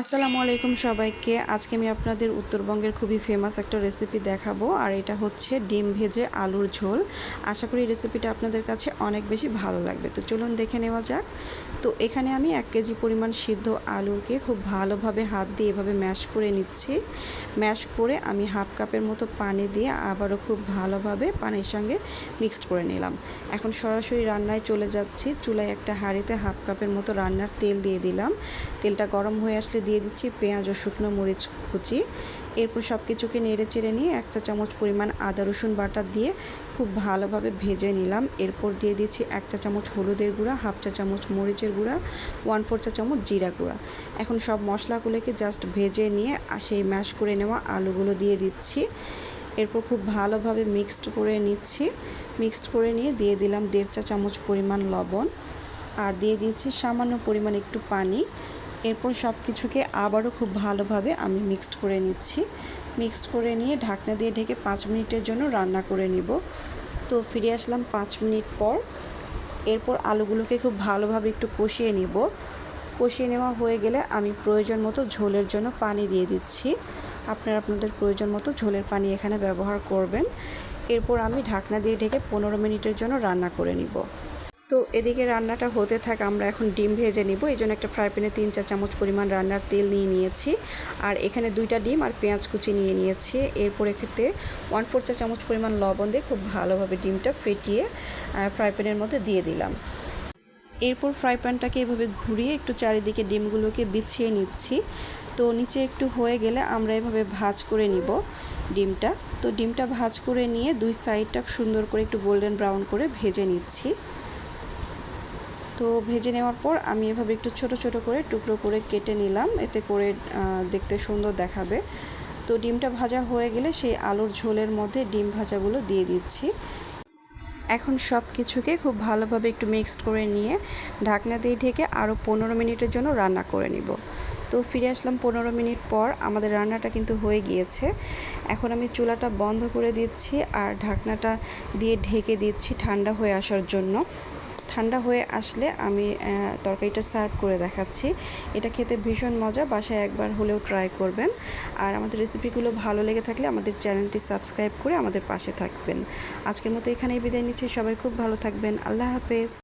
আসসালামু আলাইকুম সবাইকে। আজকে আমি আপনাদের উত্তরবঙ্গের খুবই ফেমাস একটা রেসিপি দেখাবো, আর এটা হচ্ছে ডিম ভেজে আলুর ঝোল। আশা করি রেসিপিটা আপনাদের কাছে অনেক বেশি ভালো লাগবে। তো চলুন দেখে নেওয়া যাক। তো এখানে আমি 1 কেজি পরিমাণ সিদ্ধ আলুকে খুব ভালোভাবে হাত দিয়ে এভাবে ম্যাশ করে নিচ্ছি। ম্যাশ করে আমি হাফ কাপের মতো পানি দিয়ে আবারও খুব ভালোভাবে পানির সঙ্গে মিক্সড করে নিলাম। এখন সরাসরি রান্নায় চলে যাচ্ছি। চুলায় একটা হাঁড়িতে হাফ কাপের মতো রান্নার তেল দিয়ে দিলাম। তেলটা গরম হয়ে আসলে দিয়ে দিচ্ছি পেঁয়াজ ও শুকনো মরিচ কুচি। এরপর সব কিছুকে নেড়ে চেড়ে নিয়ে 1 চা চামচ পরিমাণ আদা রসুন বাটা দিয়ে খুব ভালোভাবে ভেজে নিলাম। এরপর দিয়ে দিচ্ছি 1 চা চামচ হলুদের গুঁড়া, হাফ চা চামচ মরিচের গুঁড়া, 1/4 চা চামচ জিরা গুঁড়া। এখন সব মশলাগুলোকে জাস্ট ভেজে নিয়ে সেই ম্যাশ করে নেওয়া আলুগুলো দিয়ে দিচ্ছি। এরপর খুব ভালোভাবে মিক্সড করে নিচ্ছি। মিক্সড করে নিয়ে দিয়ে দিলাম 1.5 চা চামচ পরিমাণ লবণ, আর দিয়ে দিচ্ছি সামান্য পরিমাণ একটু পানি। এরপর সব কিছুকে আবারও খুব ভালোভাবে আমি মিক্সড করে নিচ্ছি। মিক্সড করে নিয়ে ঢাকনা দিয়ে ঢেকে 5 মিনিটের জন্য রান্না করে নিব। তো ফিরে আসলাম 5 মিনিট পর। এরপর আলুগুলোকে খুব ভালোভাবে একটু কষিয়ে নিব। কষিয়ে নেওয়া হয়ে গেলে আমি প্রয়োজন মতো ঝোলের জন্য পানি দিয়ে দিচ্ছি। আপনারা আপনাদের প্রয়োজন মতো ঝোলের পানি এখানে ব্যবহার করবেন। এরপর আমি ঢাকনা দিয়ে ঢেকে 15 মিনিটের জন্য রান্না করে নিব। তো এদিকে রান্নাটা হতে থাক, আমরা এখন ডিম ভেজে নিব। এই জন্য একটা ফ্রাই প্যানে 3 চা চামচ পরিমাণ রান্নার তেল নিয়ে নিয়েছি, আর এখানে 2টা ডিম আর পেঁয়াজ কুচি নিয়ে নিয়েছি। এরপর এক্ষেত্রে 1/4 চা চামচ পরিমাণ লবণ দিয়ে খুব ভালোভাবে ডিমটা ফেটিয়ে ফ্রাই প্যানের মধ্যে দিয়ে দিলাম। এরপর ফ্রাই প্যানটাকে এভাবে ঘুরিয়ে একটু চারিদিকে ডিমগুলোকে বিছিয়ে নিচ্ছি। তো নিচে একটু হয়ে গেলে আমরা এভাবে ভাজ করে নিব ডিমটা। তো ডিমটা ভাজ করে নিয়ে 2 সাইডটা সুন্দর করে একটু গোল্ডেন ব্রাউন করে ভেজে নিচ্ছি। তো ভেজে নেওয়ার পর আমি এভাবে একটু ছোট ছোট করে টুকরো করে কেটে নিলাম, এতে করে দেখতে সুন্দর দেখাবে। তো ডিমটা ভাজা হয়ে গেলে সেই আলুর ঝোলের মধ্যে ডিম ভাজাগুলো দিয়ে দিচ্ছি। এখন সব কিছুকে খুব ভালোভাবে একটু মিক্সড করে নিয়ে ঢাকনা দিয়ে ঢেকে আরও 15 মিনিটের জন্য রান্না করে নিব। তো ফিরে আসলাম 15 মিনিট পর। আমাদের রান্নাটা কিন্তু হয়ে গিয়েছে। এখন আমি চুলাটা বন্ধ করে দিচ্ছি আর ঢাকনাটা দিয়ে ঢেকে দিচ্ছি ঠান্ডা হয়ে আসার জন্য। ঠান্ডা হয়ে আসলে আমি তরকারিটা সার্ভ করে দেখাচ্ছি। এটা খেতে ভীষণ মজা, বাসায় একবার হলেও ট্রাই করবেন। আর আমাদের রেসিপিগুলো ভালো লেগে থাকলে আমাদের চ্যানেলটি সাবস্ক্রাইব করে আমাদের পাশে থাকবেন। আজকের মতো এখানেই বিদায় নিচ্ছি। সবাই খুব ভালো থাকবেন। আল্লাহ হাফেজ।